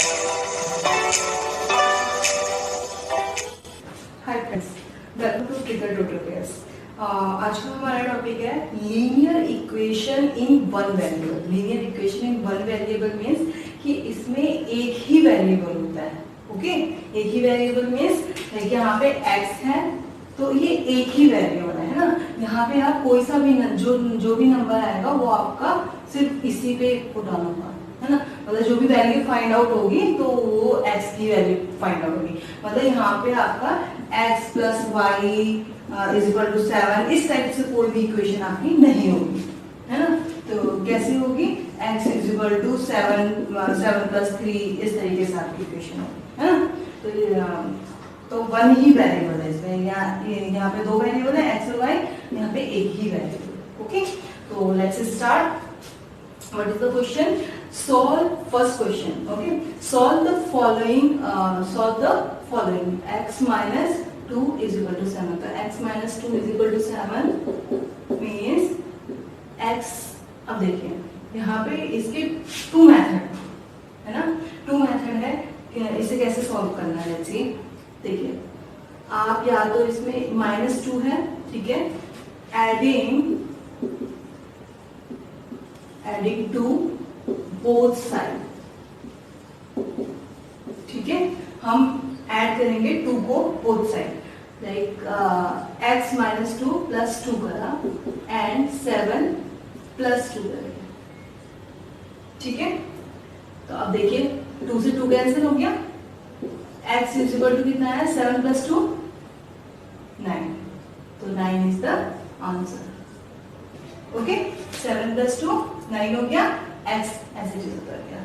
Hi friends, welcome to trigger tutorials. आज का हमारा टॉपिक है linear equation in one variable. Linear equation in one variable means कि इसमें एक ही वेरिएबल होता है। ओके, एक ही वेरिएबल मीन्स देखिए यहाँ पे x है तो ये एक ही वेरिएबल है ना। यहाँ पे आप कोई सा भी जो भी नंबर आएगा वो आपका सिर्फ इसी पे पुट ऑन होगा, है ना। मतलब जो भी वैल्यू फाइंड आउट होगी तो वो x की वैल्यू फाइंड आउट होगी। मतलब यहाँ पे आपका x plus y is equal to 7 इस टाइप से कोई भी इक्वेशन आपकी नहीं होगी, है ना। तो कैसी होगी, x is equal to 7 plus 3 इस तरीके से आपकी इक्वेशन होगी, है ना। तो वन ही वेरिएबल है इसमें, यहाँ पे दो वेरिएबल है x और y, यहाँ पे एक ही वेरिएबल। ओके, तो let's start. What is the question? Solve first question. Okay, solve the following. X minus 2 is equal to 7. तो x minus 2 is equal to 7 means x. अब देखिए यहाँ पे इसके टू मेथड है ना, टू मेथड है। इसे कैसे सॉल्व करना है, लेट्स सी। देखिए आप या तो इसमें -2 है, ठीक है, adding to both side, ठीक है। हम ऐड करेंगे 2 को both side, like x minus 2 plus 2 करा एंड 7 plus 2 करेंगे, ठीक है। तो अब देखिए 2 से 2 कैंसिल हो गया, x इज इक्वल टू कितना है, 7 plus 2 9, तो 9 is the answer. Okay, 7 plus 2 9 हो गया, x ऐसे चीज उतर गया,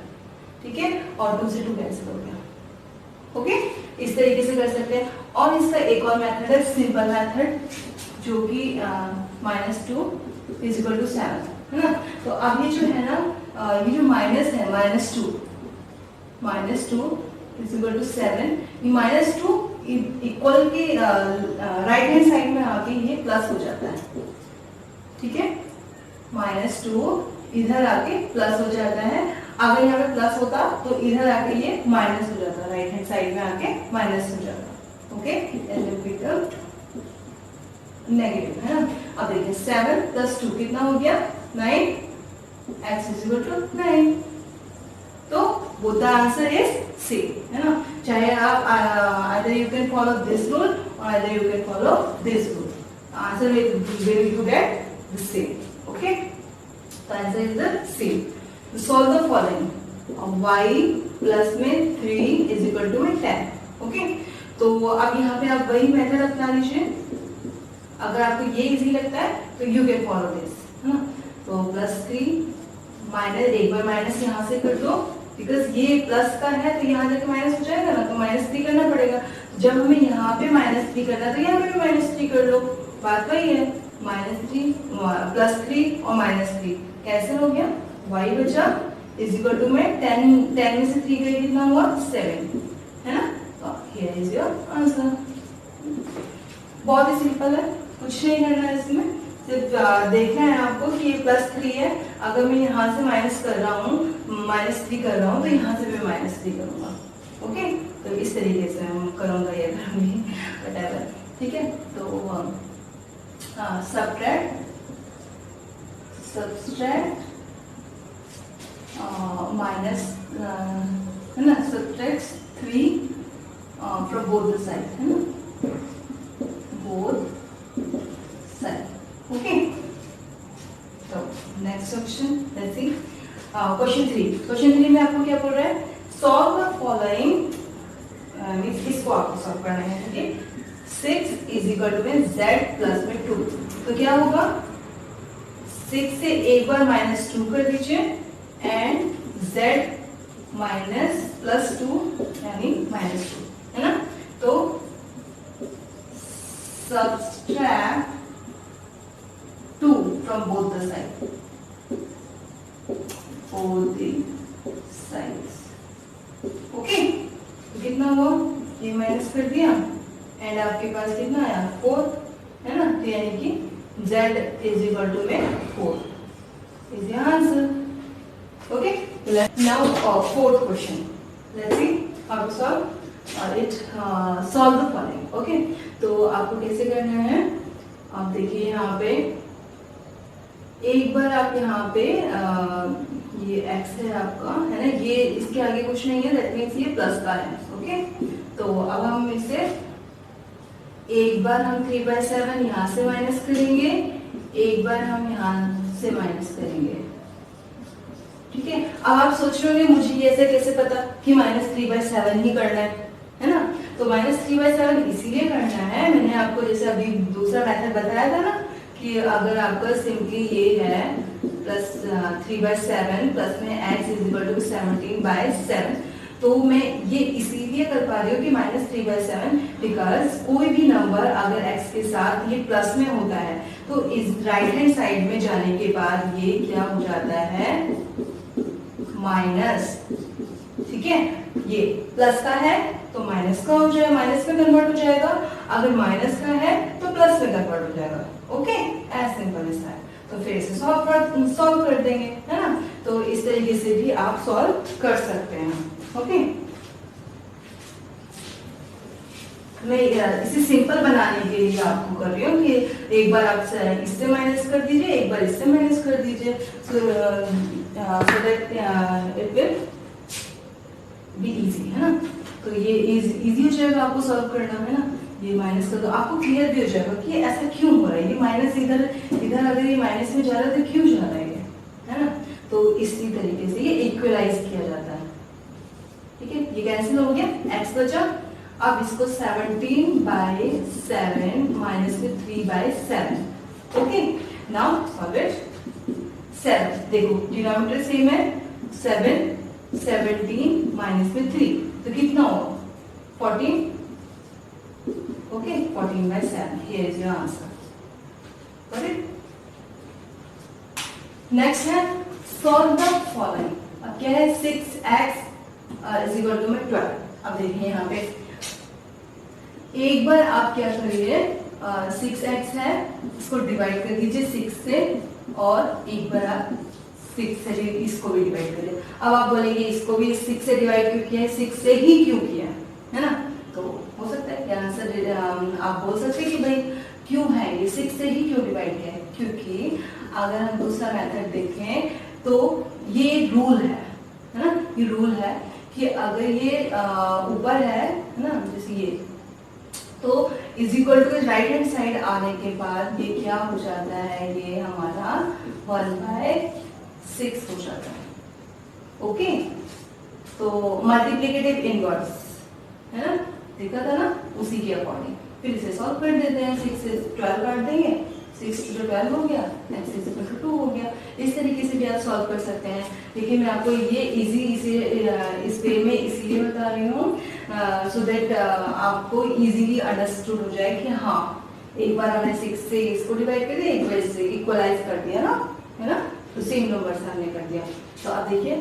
ठीक है, और 2 से 2 कैंसिल हो गया। ओके, इस तरीके से कर सकते हैं। और इसका एक और मेथड है, सिंपल मेथड, जो कि -2 इज इक्वल टू 7, है ना। तो अब ये जो है ना, ये जो माइनस है, -2 इज इक्वल टू 7, ये -2 इक्वल के राइट हैंड साइड में आके ये प्लस हो जाता है, ठीक है। -2 इधर आके प्लस हो जाता है। अगर यहाँ पे प्लस होता तो इधर आके ये माइनस हो जाता, राइट हैंड साइड में आके माइनस हो जाता। ओके, नेगेटिव, है ना। अब देखिए 7 plus 2 कितना हो गया, 9, x is equal to 9। तो both the answer is same, है ना। चाहे आप either you can follow this rule or either you can follow this rule, answer will you get the same। Okay, the answer is the same। तो solve the following, y plus में 3 is equal to में 10। Okay, तो अब यहाँ पे आप वही method अपना लीजिए। अगर आपको ये इजी लगता है तो you can follow this, है ना। तो +3 माइनस, एक बार माइनस यहाँ से कर दो, बिकॉज ये प्लस का है तो यहाँ जाके माइनस हो जाएगा ना, तो -3 करना पड़ेगा। जब हमें यहाँ पे -3 करना है तो यहाँ पे भी -3 कर लो, बात वही है। -3 +3 और -3 कैंसिल हो गया, y बचा इज इक्वल टू में 10 में से 3 गई, कितना हुआ 7, है ना। तो हियर इज योर आंसर। बहुत ही सिंपल है, कुछ नहीं करना है इसमें, सिर्फ देखना है आपको कि ये +3 है। अगर मैं यहाँ से माइनस कर रहा हूँ, -3 कर रहा हूँ, तो यहाँ से भी -3 करूँगा। ओके, तो इस तरीके से हम करूँगा, ये करूँगी, व्हाटएवर, ठीक है। तो subtract minus, है ना, subtract 3 from both the sides, है ना, both sides। ओके, तो next question, let's C. Question 3 में आपको क्या बोल रहा है, सॉल्व द फॉलोइंग, मींस इसको आपको सॉल्व करना है, ठीक है। 6 इज इक्वल टू में z प्लस में 2, तो क्या होगा, 6 से एक बार -2 कर दीजिए एंड z माइनस +2 यानी -2, है ना। तो subtract 2 from both the side, okay. तो कितना हुआ, ये माइनस कर दिया एंड आपके पास कितना आया, 4, है ना। तो यानी कि z इज इक्वल टू में 4 is the answer. Okay, now fourth question, let's see how to solve it. Solve the following. Okay, तो आपको कैसे करना है, आप देखिए यहाँ पे एक बार आप यहाँ पे ये x है आपका, है ना, ये इसके आगे कुछ नहीं है, दैट मीन्स ये प्लस का है। ओके, तो अब हम इसे एक बार हम 3/7 यहाँ से माइनस करेंगे, एक बार हम यहाँ से माइनस करेंगे। ठीक है, अब आप सोच रहे होंगे मुझे ये ऐसे कैसे पता कि -3/7 ही करना है ना, तो -3/7 इसीलिए करना है, मैंने आपको जैसे अभी दूसरा मेथड बताया था ना कि अगर आपका सिंपली ये है प्लस 3/7 प्लस में x = 17/7, तो मैं ये इसीलिए कर पा रही हूँ कि -3/7 बिकॉज कोई भी नंबर अगर x के साथ ये प्लस में होता है तो इस राइट हैंड साइड में जाने के बाद ये क्या हो जाता है, माइनस। ठीक है, ये प्लस का है तो माइनस का हो जाएगा, माइनस में कन्वर्ट हो जाएगा, अगर माइनस का है तो प्लस में कन्वर्ट हो जाएगा। Okay, as simple as that. तो फिर इसे सॉल्व कर देंगे, है ना, तो इस तरीके से भी आप सॉल्व कर सकते हैं। ओके, मैं इसे सिंपल बनाने के लिए आपको कर रही हूँ कि एक बार आप इससे माइनस कर दीजिए, एक बार इससे माइनस कर दीजिए, so that it will be easy, है ना। तो ये इजी हो जाएगा आपको सॉल्व करना, है ना। ये माइनस कर दो, आपको क्लियर भी हो जाएगा कि ऐसा क्यों हो रहा है, ये माइनस इधर अगर ये माइनस में जा रहा है तो क्यों जा रहा है ये, है ना। तो इसी तरीके से ये इक्वलाइज किया जाता है। ठीक है, ये कैंसिल हो गया, x बचा। अब इसको 17/7 माइनस में 3/7। Okay, now solve it. 7 देखो डिनोमिनेटर सेम है, 7 17 माइनस में 3 तो कितना होगा, 14। Okay, 14/7, here is your answer. Got it. Next है सॉल्व द फॉलोइंग। अब क्या है, 6x = 12। अब देखिए यहाँ पे एक बार आप क्या करिए, 6x है इसको डिवाइड कर दीजिए 6 से, और एक बार आप 6 से इसको भी डिवाइड करिए। अब आप बोलेंगे इसको भी 6 से डिवाइड क्यों किया है, 6 से ही क्यों किया है ना। तो हो सकता है क्या आंसर आप बोल सकते हैं कि भाई क्यों है ये 6 से ही क्यों डिवाइड किया है, क्योंकि अगर हम दूसरा मेथड देखें तो ये रूल है ना, ये रूल है कि अगर ये ऊपर है ना, जैसे ये, तो is equal to right hand side आने के बाद ये क्या हो जाता है, ये हमारा 1/6 हो जाता है। ओके, तो मल्टीप्लिकेटिव इनवर्स, है ना, देखा था ना, उसी के अकॉर्डिंग फिर इसे सॉल्व कर देते हैं। 6 से 12 काट देंगे, 6 × 12 हो गया, x = 2 हो गया। इस तरीके से भी आप सॉल्व कर सकते हैं। देखिए मैं आपको ये इजी इस वे में इसलिए बता रही हूँ सो दैट आपको इजीली अंडरस्टूड हो जाए कि हाँ, एक बार हमने 6 से इसको डिवाइड कर दिया, एक बार इससे इक्वलाइज कर दिया ना, है ना, तो सेम नंबर से हमने कर दिया। तो आप देखिए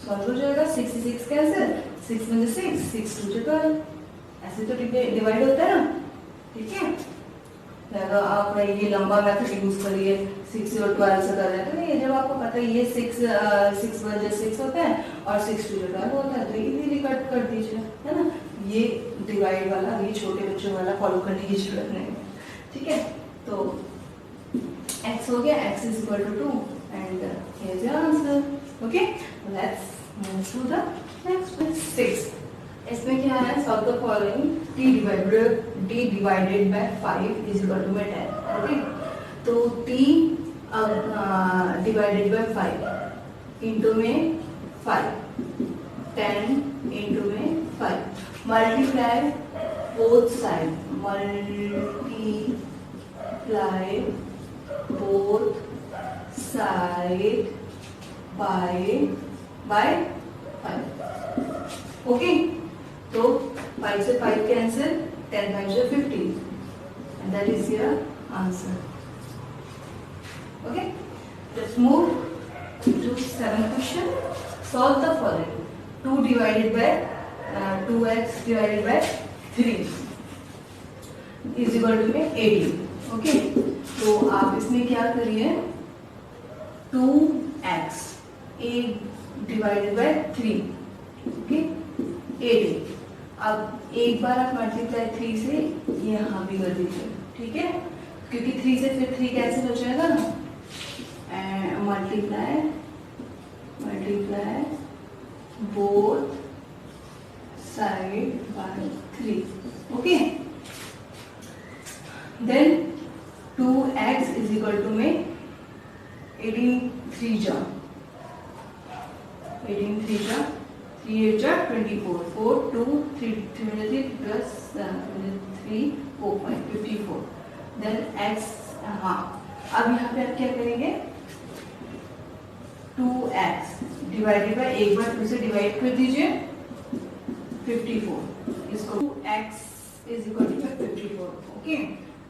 सॉल्व हो जाएगा, 6 से 6 कैंसिल, 6 में 6, 6 × 2 12, ऐसे तो डिवाइड होता है ना। ठीक है, अगर आप ये लंबा मेथड यूज करिए 6 और 12 से कर रहे हैं तो नहीं, जब आपको पता है ये 6 × 6 होता है और 6 × 12 होता है तो इजीली कट कर दीजिए, है ना। ये डिवाइड वाला, ये छोटे बच्चों वाला फॉलो करने की जरूरत नहीं है। ठीक है, तो x हो गया, x = 2 and here is your answer. Okay, let's move to the next one. 6 इसमें क्या है, solve the following, t divided by 5 = 10। Okay, तो t डिवाइडेड बाय 5 इंटू में 5, 10 इंटू में 5, multiply both side, multiply both side by 5। Okay, तो 5 से 5 cancel, 10 5 से 15 and that is your answer. Okay, let's move to 7th question. Solve the following. 2 divided by 2x divided by 3 is equal to 18. Okay, तो आप इसमें क्या करिए, 2x a divided by 3. Okay, 18। अब एक बार आप मल्टीप्लाई 3 से ये यहाँ भी कर दीजिए, ठीक है, क्योंकि 3 से फिर 3 कैंसिल हो जाएगा ना, and multiply both side by 3, okay. Then 2x is equal to में 18 3 जा 3 8 जा 24, 4 2 3 3 प्लस 3 4 5 54। देन x, हाँ अब यहाँ पे आप क्या करेंगे, 2x डिवाइडेड बाय, एक बार 2 से डिवाइड कर दीजिए 54, इसको 2x is equal to 54, okay.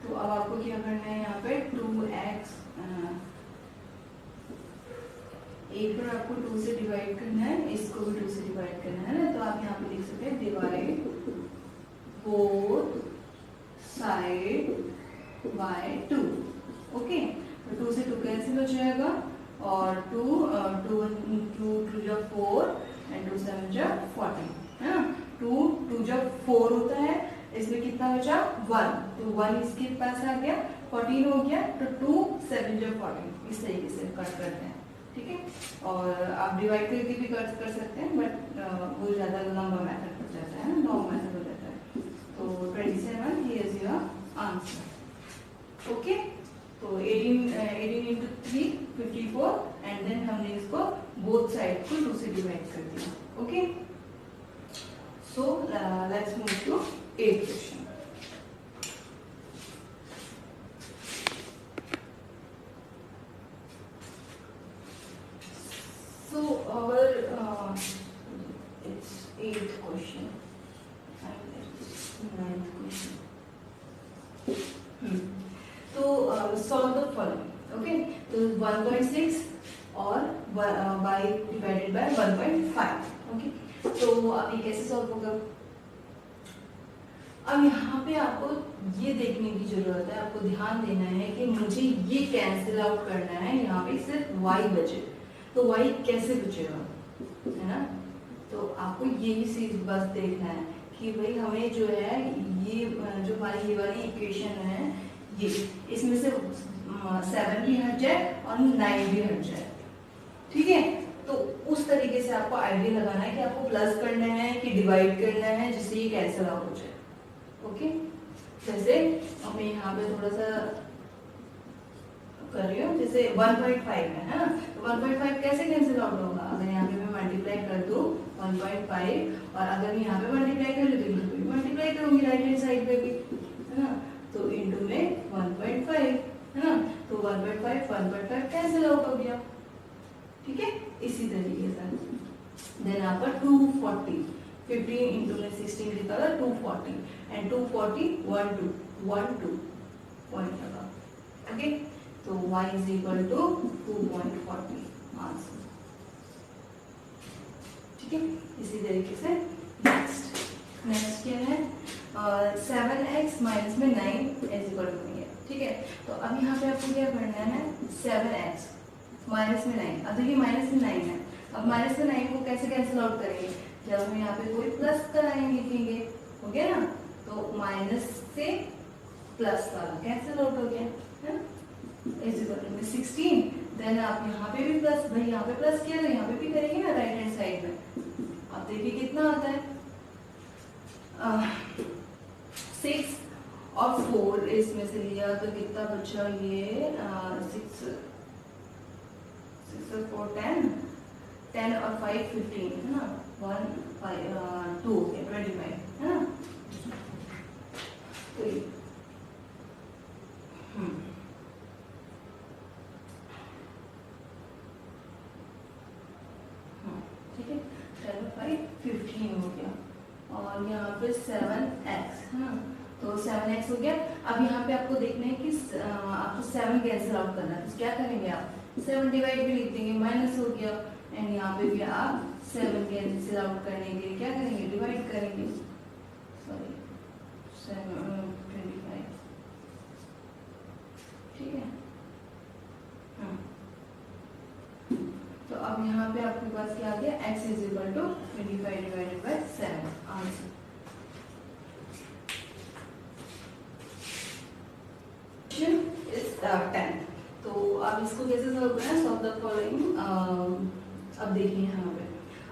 तो अब आपको क्या करना है, यहाँ पे 2x, एक बार आपको 2 से डिवाइड करना है, इसको भी 2 से डिवाइड करना है ना, तो आप यहाँ पे लिख सकते हैं divide both side bye 2, okay. तो 2 से 2 कैंसिल हो जाएगा, और 2 जब 4 एंड 2 7 जब 14, है ना। 2 जब 4 होता है, इसमें कितना बचा 1, तो 1 इसके पास आ गया, 14 हो गया, तो 2 7 जब 14, इस तरीके से कट करते हैं, ठीक है। और आप डिवाइड करके भी कर सकते हैं, बट वो ज़्यादा लंबा मेथड पड़ जाता है, लॉन्ग मेथड हो जाता है। तो 27 here is your answer, okay. तो 18 इंटू 3 54, एंड देन हमने इसको बोथ साइड को 2 से डिवाइड कर दिया, okay. So let's move to 8th question. So our it's 8th question and it's 9th question. So solve the following, okay. तो 1.6 और by divided by 1.5, okay. तो अब ये कैसे सॉल्व होगा, अब यहाँ पे आपको ये देखने की जरूरत है, आपको ध्यान देना है कि मुझे ये कैंसिल आउट करना है, यहाँ पे सिर्फ y बचे, तो y कैसे बचेगा, है ना। तो आपको यही चीज बस देखना है कि भाई हमें जो है ये जो हमारी ये वाली इक्वेशन है, ये इसमें से 7 भी हट जाए और 9 भी हट जाए, ठीक है। तो उस तरीके से आपको आइडिया लगाना है कि आपको प्लस करना है कि डिवाइड करना है, जिससे ये कैंसिल आउट हो जाए, ओके। जैसे मैं यहाँ पे थोड़ा सा कर रही हूँ, जैसे 1.5 है ना, तो 1.5 कैसे कैंसिल आउट होगा, अगर यहाँ पे मैं मल्टीप्लाई कर दूँ 1.5, और अगर मैं यहाँ पे मल्टीप्लाई कर लूँ तो इनटू पे मल्टीप्लाई करूँगी राइट हैंड साइड पे भी, है ना। तो इनटू में 1.5, है ना, तो 1.5 कैंसिल आउट हो गया, ठीक है। इसी तरीके से देन आपका 240, 15 इंटू में 16 लिखा था 240, एंड 240 1 2 पॉइंट लगा, ओके। तो y is equal to 2.40 answer, ठीक है। इसी तरीके से नेक्स्ट क्या है, 7x माइनस में 9 इज इक्वल टू है, ठीक है। तो अब यहाँ पे आपको क्या करना है, 7x माइनस में 9, अब देखिए माइनस में 9 है, अब माइनस में 9 को कैसे कैंसिल आउट करेंगे, जब हम यहाँ पे कोई प्लस का लाइन लिखेंगे, हो गया ना, तो माइनस से प्लस वाला कैंसिल आउट हो गया, है ना। इज इक्वल टू 16, देन आप यहाँ पे भी प्लस, भाई यहाँ पे प्लस किया तो यहाँ पे भी करेंगे ना राइट हैंड साइड में, अब देखिए कितना आता है, 6 और 4 इसमें से लिया तो कितना बचा, ये 6 और 4 10 और 5 15, है ना, 1 5 2 25, है ना। तो ठीक है, 10 और 5 15 हो गया, और यहाँ पे 7x, है ना, तो 7x हो गया। अब यहाँ पे आपको देखना है कि आपको 7 कैंसिल आउट करना है, तो क्या करेंगे आप 7 डिवाइड भी लिख देंगे, माइनस हो गया, एंड यहाँ पे भी आप 7 कैंसिल आउट करने के लिए क्या करेंगे, डिवाइड करेंगे, सॉरी 25, ठीक है। तो अब यहाँ पे आपके पास क्या आ गया, x is equal to 25 divided by 7 इसको कैसे सॉल्व करना है, सॉल्व द फॉलोइंग। अब देखिए यहाँ पे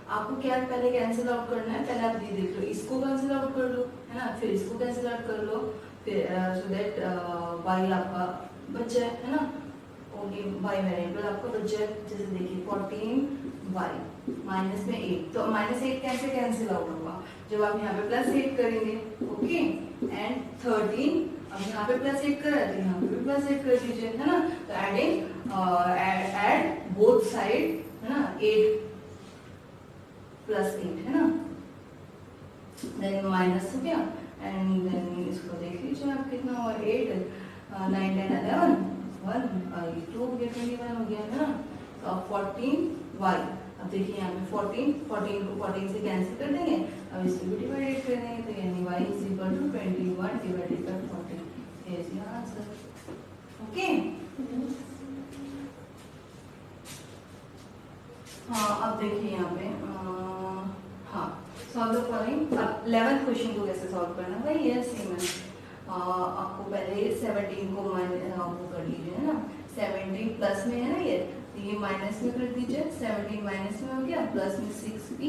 आपको क्या पहले कैंसिल आउट करना है, पहले आप ये देख लो, इसको कैंसिल आउट कर लो, है ना, फिर इसको कैंसिल आउट कर लो, फिर सो दैट y आपका बच जाए, है ना, ओनली y वेरिएबल आपका बच जाए। जैसे देखिए 14y माइनस में 8, तो माइनस 8 कैसे कैंसिल आउट होगा, जब आप यहाँ पे प्लस 8 करेंगे, ओके, एंड 13 अब यहाँ पे प्लस 8 कर रहा है तो यहाँ पे भी प्लस 8 कर दीजिए, है ना, तो एडिंग एड बोथ साइड, है ना, 8 प्लस 8, है ना, देन माइनस हो गया, एंड देन इसको देख लीजिए आप कितना हुआ, 8 9 10 11 1 2 हो गया, 21 हो गया, है ना, तो अब 14y, अब देखिए यहाँ पे 14 को 14 से कैंसिल कर देंगे, अब इसको भी डिवाइडेड कर देंगे, तो यानी y is equal to 21 divided by 14, is the answer. Okay, हाँ अब देखिए यहाँ पे हाँ सॉल्व द फॉलोइंग। अब 11th क्वेश्चन को कैसे सॉल्व करना है, वही है सेम है। आपको पहले 17 को वो कर लीजिए, है ना, 17 प्लस में है ना ये, तो ये माइनस में कर दीजिए, 17 माइनस में हो गया, प्लस में 6p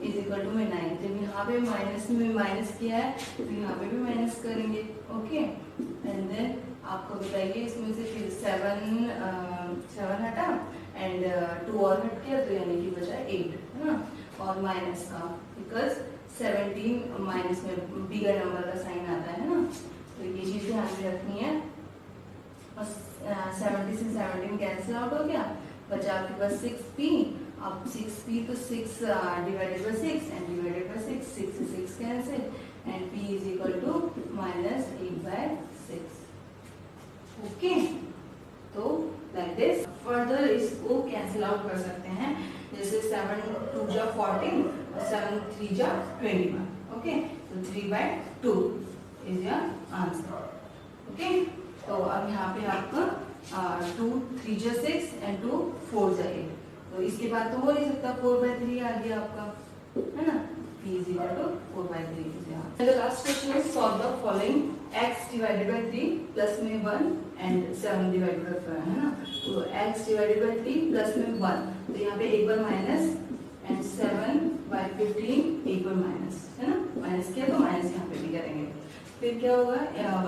इज इक्वल टू में 9, जब यहाँ पे माइनस में माइनस किया है तो यहाँ पे भी माइनस करेंगे, ओके, एंड देन आपको बताइए इसमें से फिर 7 हटा एंड 2 और हट गया, तो यानी कि बचा 8, है ना, और माइनस का, बिकॉज 17 माइनस में बिगर नंबर का साइन आता है ना, तो ये चीज़ ध्यान में रखनी है। और 70 से 17 कैंसिल आउट हो गया, बचा आपके पास 6p, अब 6p तो 6 divided by 6 and divided by 6, 6 से 6 cancel and p is equal to minus 8/6, okay, तो लाइक दिस। फर्दर इसको कैंसिल आउट कर सकते हैं, जैसे 7 2 जा 14 और 7 3 जा 21, ओके, तो 3/2 इज योर आंसर, ओके। तो अब यहाँ पे आपका 2 3 जा 6 एंड 2 4 जा 8, तो इसके बाद तो हो नहीं सकता, 4/3 आ गया आपका, है ना, p is equal to 4/3 is your answer. The last question is solve the following: x divided by 3 plus में 1 and 7 divided by 5, है ना, तो x divided by 3 plus में 1, तो यहाँ पे एक बार माइनस एंड 7/15 एक बार माइनस, है ना, माइनस किया तो माइनस यहाँ पे भी करेंगे, फिर क्या होगा,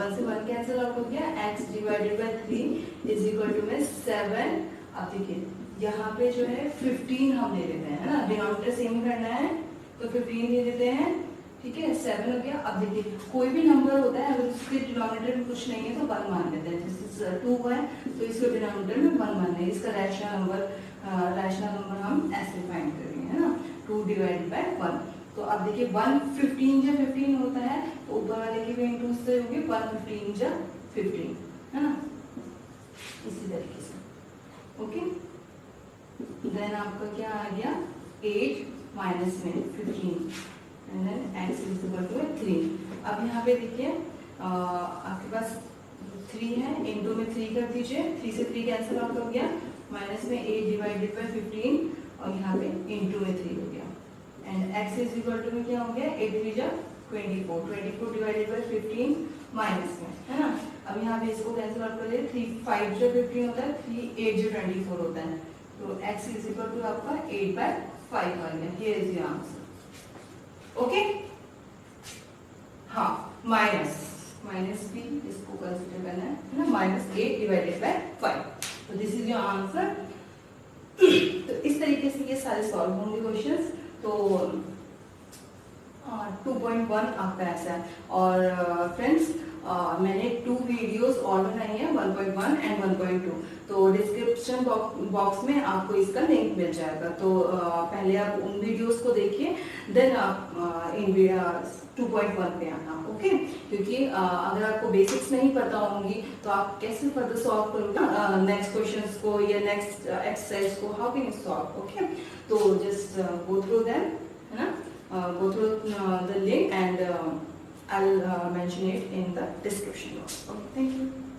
1 से 1 कैंसिल आउट हो गया, x divided by 3 is equal to में 7, अब देखिए यहाँ पे जो है 15 हम ले लेते हैं, है ना, डिनोमिनेटर सेम ही करना है, तो 15 ले लेते हैं, ठीक है, 7 हो गया। अब देखिए कोई भी नंबर होता है अगर उसके डिनोमिनेटर में कुछ नहीं है तो 1 मान लेते हैं, जैसे 2 है तो इसके डिनोमिनेटर में 1 मान लेंगे, इसका रैशनल नंबर हम ऐसे फाइंड करेंगे, है ना, 2 डिवाइडेड बाय 1, तो अब देखिए 1 15 जा 15 होता है, तो ऊपर वाले की भी इंटू से होगी 1 15 जा 15, है ना, इसी तरीके से, ओके। देन आपका क्या आ गया, 8 माइनस में 15 and then x is equal to 3। अब यहाँ पे देखिए आपके पास 3 है, इनटू में 3 कर दीजिए, 3 से 3 कैंसिल आउट हो गया, माइनस में 8 डिवाइडेड बाय 15 और यहाँ पे इनटू में 3 हो गया, and x is equal to में क्या हो गया, 8 3 जा 24 डिवाइडेड बाय 15 माइनस में, है ना, अब यहाँ पे इसको कैंसिल आउट कर दिए, 3 5 जो 15 होता है, 3 8 जो 24 होता है, तो x इज इक्वल टू आपका 8/5 आ गया, here is your answer, okay. हाँ माइनस भी इसको कंसीडर करना है ना, -8 डिवाइडेड बाय 5, तो दिस इज योर आंसर। तो इस तरीके से ये सारे सॉल्व होंगे क्वेश्चंस, तो 2.1 आपका ऐसा है। और फ्रेंड्स मैंने 2 वीडियोस और बनाई हैं, 1.1 एंड 1.2, तो डिस्क्रिप्शन बॉक्स में आपको इसका लिंक मिल जाएगा, तो पहले आप उन वीडियोस को देखिए, देन आप इन 2.1 पे आना, ओके, क्योंकि अगर आपको बेसिक्स नहीं पता होंगी तो आप कैसे फर्दर सॉल्व करोगे नेक्स्ट क्वेश्चंस को या नेक्स्ट एक्सरसाइज को, how can you solve, okay. तो जस्ट गो थ्रू देम, है ना, go through the link and I'll mention it in the description box. Okay, thank you.